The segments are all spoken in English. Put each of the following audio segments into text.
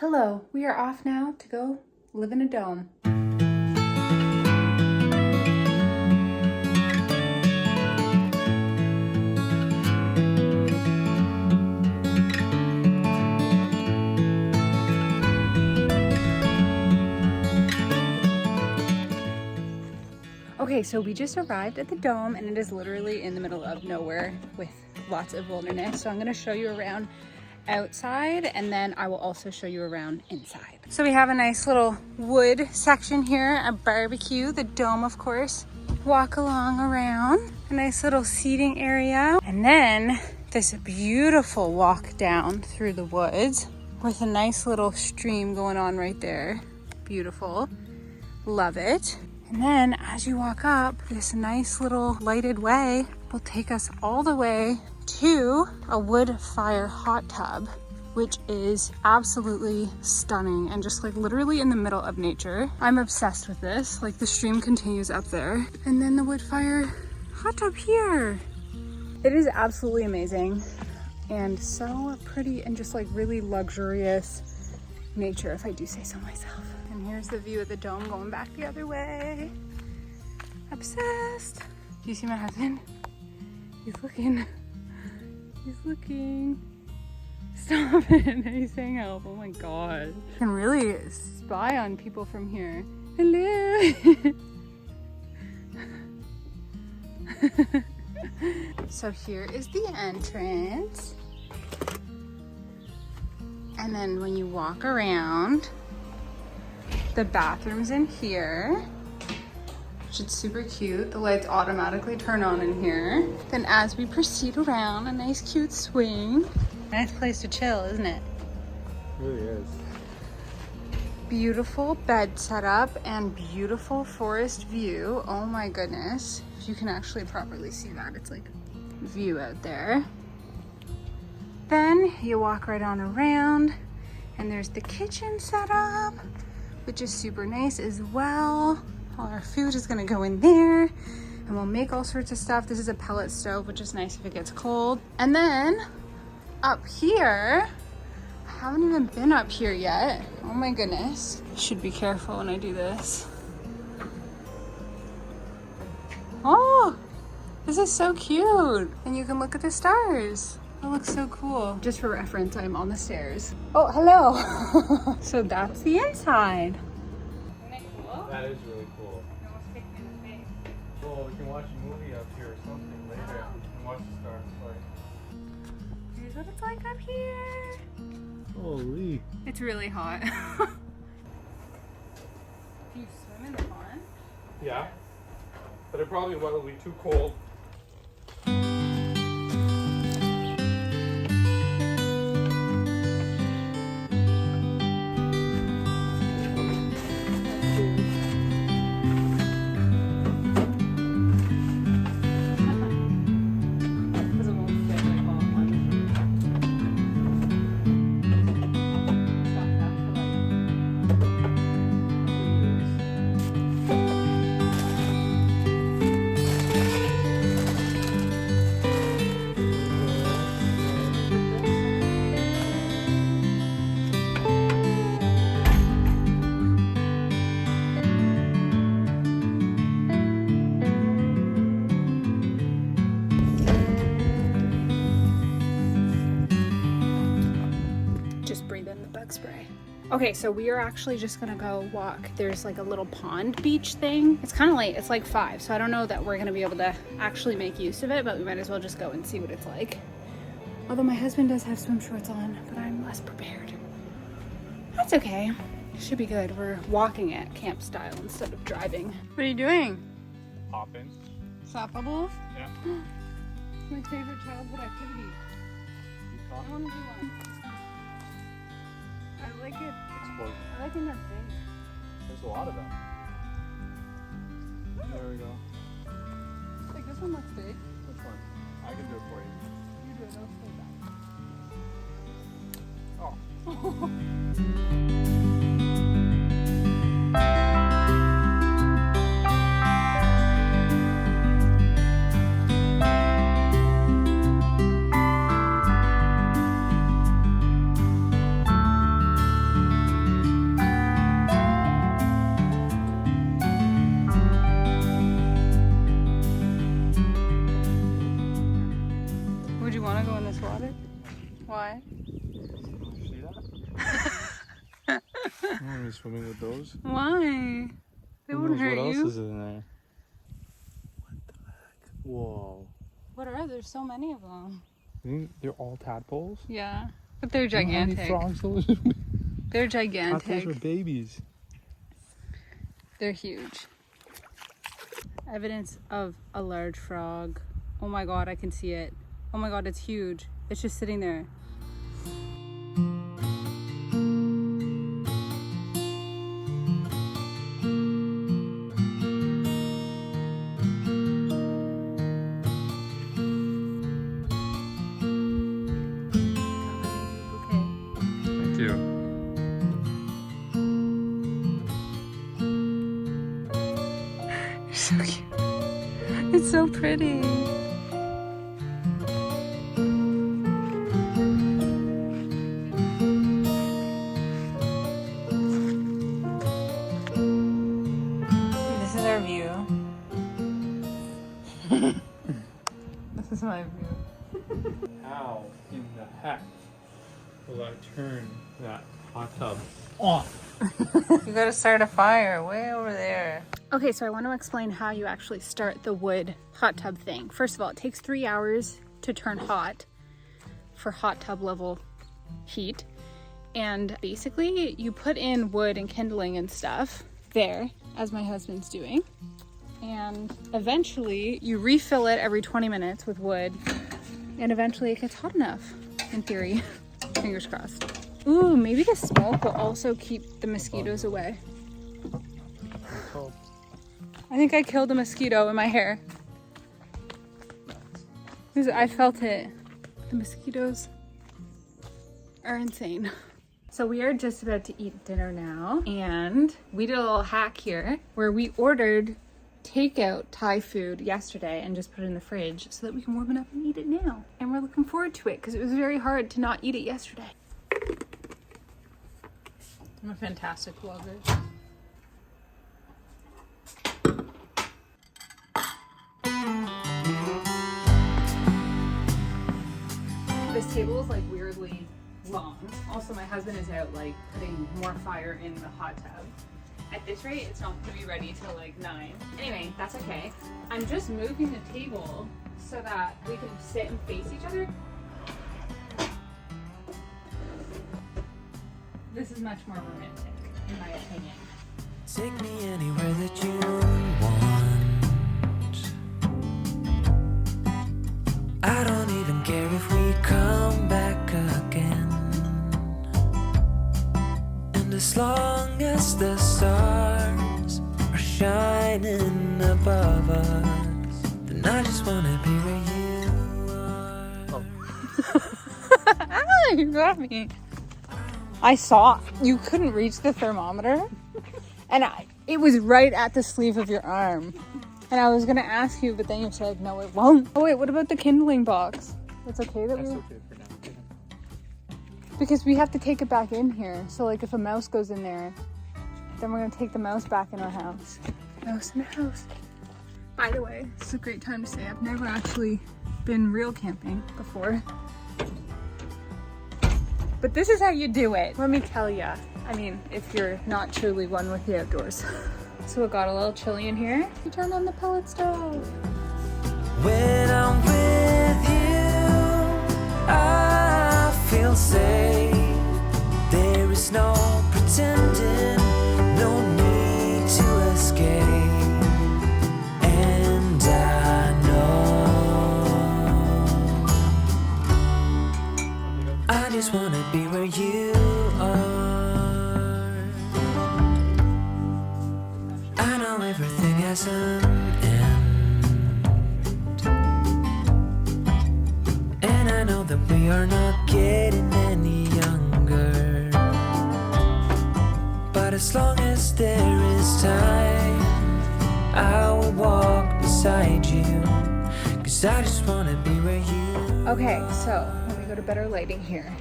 Hello, we are off now to go live in a dome. Okay, so we just arrived at the dome and it is literally in the middle of nowhere with lots of wilderness. So I'm gonna show you around outside and then I will also show you around inside. So we have a nice little wood section here, a barbecue, the dome of course. Walk along around, a nice little seating area, and then this beautiful walk down through the woods with a nice little stream going on right there. Beautiful, love it. And then as you walk up, this nice little lighted way will take us all the way to a wood fire hot tub, which is absolutely stunning and just like literally in the middle of nature. I'm obsessed with this. Like the stream continues up there and then the wood fire hot tub here. It is absolutely amazing and so pretty and just like really luxurious nature, if I do say so myself. And here's the view of the dome going back the other way. Obsessed. Do you see my husband? He's looking. He's looking. Stop it. He's saying help. Oh my god. You can really spy on people from here. Hello. So here is the entrance. And then when you walk around, the bathroom's in here, which is super cute. The lights automatically turn on in here. Then as we proceed around, a nice cute swing. Nice place to chill, isn't it? It really is. Beautiful bed setup and beautiful forest view. Oh my goodness. If you can actually properly see that, it's like view out there. Then you walk right on around and there's the kitchen set up, which is super nice as well. All our food is gonna go in there and we'll make all sorts of stuff. This is a pellet stove, which is nice if it gets cold. And then up here, I haven't even been up here yet. Oh my goodness. Should be careful when I do this. Oh, this is so cute. And you can look at the stars. That looks so cool. Just for reference, I'm on the stairs. Oh, hello. So that's the inside. Isn't it cool? That is really cool. It almost kicked me in the face. Well, we can watch a movie up here or something later and watch the stars play. Here's what it's like up here. Holy. It's really hot. Do you swim in the pond? Yeah. But it probably will be too cold. Spray. Okay, so we are actually just gonna go walk. There's like a little pond beach thing. It's kind of late, it's like 5, so I don't know that we're gonna be able to actually make use of it, but we might as well just go and see what it's like. Although my husband does have swim shorts on, but I'm less prepared. That's okay, should be good. We're walking at camp style instead of driving. What are you doing? Hopping. Soft bubbles? Yeah. It's my favorite childhood activity. I want to do one. I like it. Explosion. I like in their face. There's a lot of them. There we go. Like this one looks big. Which one? I can do it for you. You do it, I'll stay back. Oh. I want to be swimming with those. Why? They Who won't knows hurt what else you. is in there? What the heck? Whoa. What are? There's so many of them. You think they're all tadpoles? Yeah, but they're You know how many gigantic. frogs those are? They're Tadpoles gigantic. are babies. They're huge. Evidence of a large frog. Oh my god, I can see it. Oh my god, it's huge. It's just sitting there. Thank you. You're so cute. It's so pretty. This is our view. This is my view. How in the heck will I turn that hot tub off? You gotta start a fire way over there. Okay, so I want to explain how you actually start the wood hot tub thing. First of all, it takes 3 hours to turn hot for hot tub level heat. And basically you put in wood and kindling and stuff there, as my husband's doing. And eventually you refill it every 20 minutes with wood. And eventually it gets hot enough, in theory. Fingers crossed. Ooh, maybe the smoke will also keep the mosquitoes away. I think I killed a mosquito in my hair. I felt it. The mosquitoes are insane. So we are just about to eat dinner now, and we did a little hack here where we ordered takeout Thai food yesterday and just put it in the fridge so that we can warm it up and eat it now. And we're looking forward to it because it was very hard to not eat it yesterday. I'm a fantastic vlogger. This table is like weirdly long. Also, my husband is out like putting more fire in the hot tub. At this rate, it's not gonna be ready till like 9. Anyway, that's okay. I'm just moving the table so that we can sit and face each other. This is much more romantic, in my opinion. Take me anywhere that you want. I don't even care if we come back again. And as long as the stars are shining above us, then I just wanna be where you are. Ah, you got me. I saw you couldn't reach the thermometer, and it was right at the sleeve of your arm. And I was gonna ask you, but then you said no, it won't. Oh wait, what about the kindling box? It's okay that That's we. okay for now. Because we have to take it back in here. So like if a mouse goes in there, then we're gonna take the mouse back in our house. Mouse in the house. By the way, it's a great time to say I've never actually been real camping before. But this is how you do it. Let me tell ya. I mean, if you're not truly one with the outdoors. So it got a little chilly in here. You turn on the pellet stove. When I'm with you, I feel safe. There is no pretending, no need to escape. And I know I just wanna be where you are. I know everything has an end, and I know that we are not getting any younger. But as long as there is time, I will walk beside you, 'cause I just wanna be where you are. Okay, so let me go to better lighting here.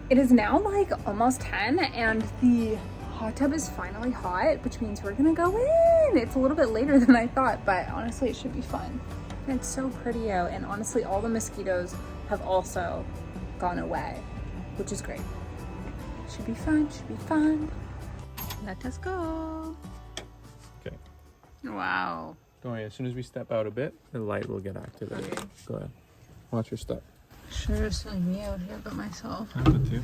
It is now like almost 10 and the hot tub is finally hot, which means we're gonna go in. It's a little bit later than I thought, but honestly it should be fun. And it's so pretty out, and honestly all the mosquitoes have also gone away, which is great. Should be fun, should be fun. Let us go. Okay. Wow. Don't worry, as soon as we step out a bit, the light will get activated. Okay. Go ahead. Watch your step. Should have seen me out here but myself. I would too.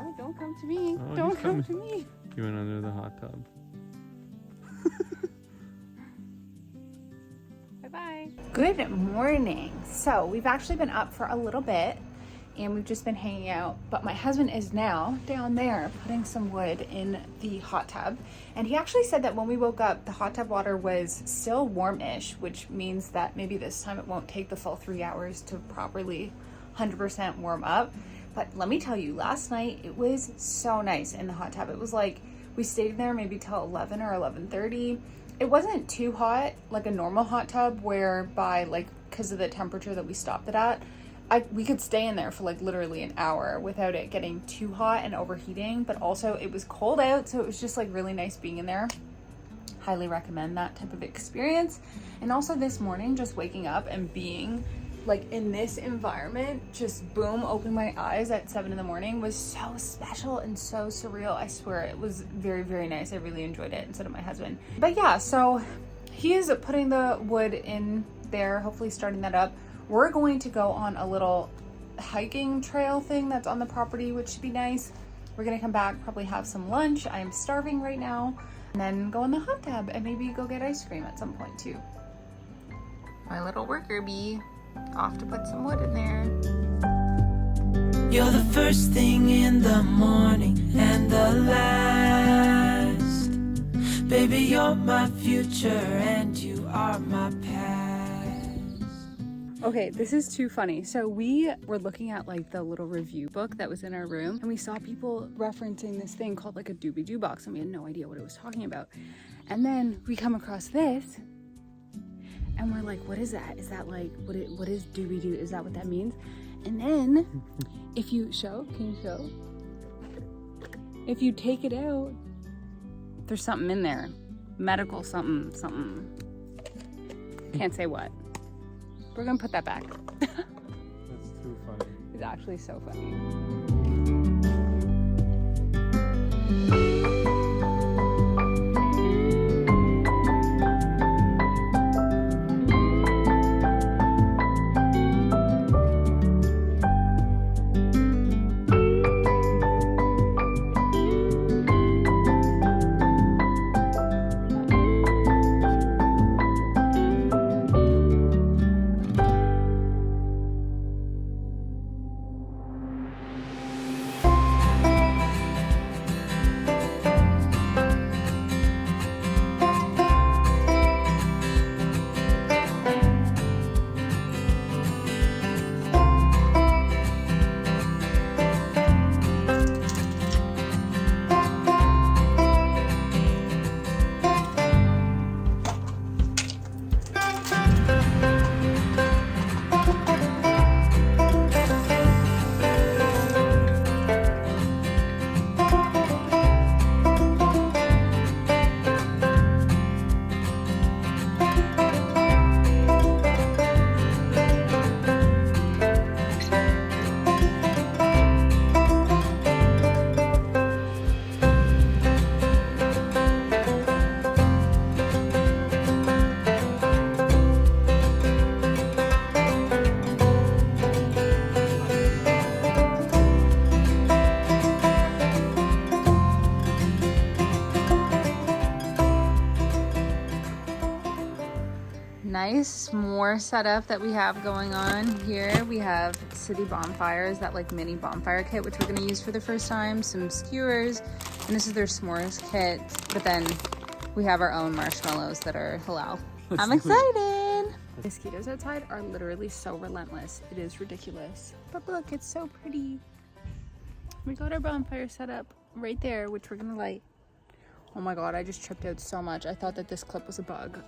Oh, don't come to me. Oh, Don't he's come coming. to me. He went under the hot tub. Bye-bye. Good morning. So we've actually been up for a little bit and we've just been hanging out, but my husband is now down there putting some wood in the hot tub. And he actually said that when we woke up, the hot tub water was still warm-ish, which means that maybe this time it won't take the full 3 hours to properly 100% warm up. But let me tell you, last night it was so nice in the hot tub. It was like we stayed there maybe till 11 or 11:30. It wasn't too hot, like a normal hot tub, whereby, like, because of the temperature that we stopped it at, we could stay in there for like literally an hour without it getting too hot and overheating. But also it was cold out, so it was just like really nice being in there. Highly recommend that type of experience. And also this morning, just waking up and being like in this environment, just boom, open my eyes at 7 in the morning was so special and so surreal. I swear it was very, very nice. I really enjoyed it, and so did my husband. But yeah, so he is putting the wood in there, hopefully starting that up. We're going to go on a little hiking trail thing that's on the property, which should be nice. We're gonna come back, probably have some lunch. I am starving right now. And then go in the hot tub and maybe go get ice cream at some point too. My little worker bee off to put some wood in there. You're the first thing in the morning and the last. Baby, you're my future and you are my past. Okay, this is too funny. So we were looking at like the little review book that was in our room, and we saw people referencing this thing called like a doobie-doo box, and we had no idea what it was talking about. And then we come across this, and we're like, what is that? Is that like, what is doobie-doo? Is that what that means? And then if you show, can you show? If you take it out, there's something in there. Medical something. Can't say what. We're gonna put that back. That's too funny. It's actually so funny. Nice, more setup that we have going on here. We have city bonfires, that like mini bonfire kit, which we're gonna use for the first time, some skewers, and this is their s'mores kit. But then we have our own marshmallows that are halal. I'm excited. Mosquitoes outside are literally so relentless. It is ridiculous. But look, it's so pretty. We got our bonfire set up right there, which we're gonna light. Oh my god, I just tripped out so much. I thought that this clip was a bug.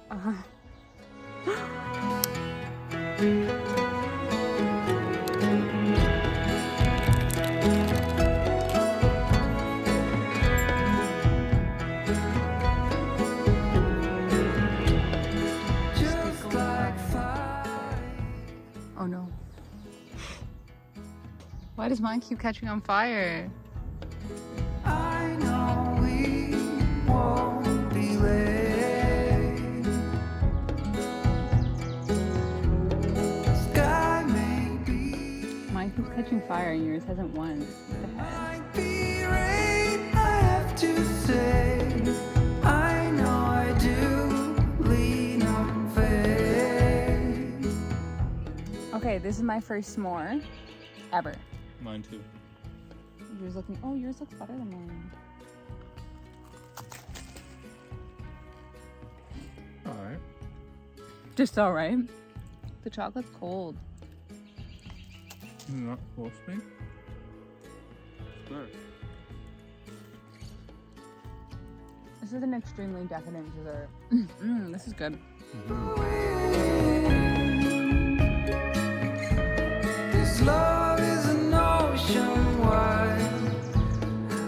Oh no. Why does mine keep catching on fire? I know we won't be late. Sky may be, Mine keeps catching fire and yours hasn't won. What the heck? might be rain, I have to say. I know I do lean on faith. Okay, this is my first s'more ever. Mine too. Yours looking, oh, yours looks better than mine. Alright. Just all right. The chocolate's cold. Not supposed to be. It's good. This is an extremely decadent dessert. This is good. This love is an ocean wide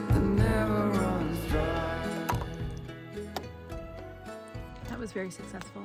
that never runs dry. That was very successful.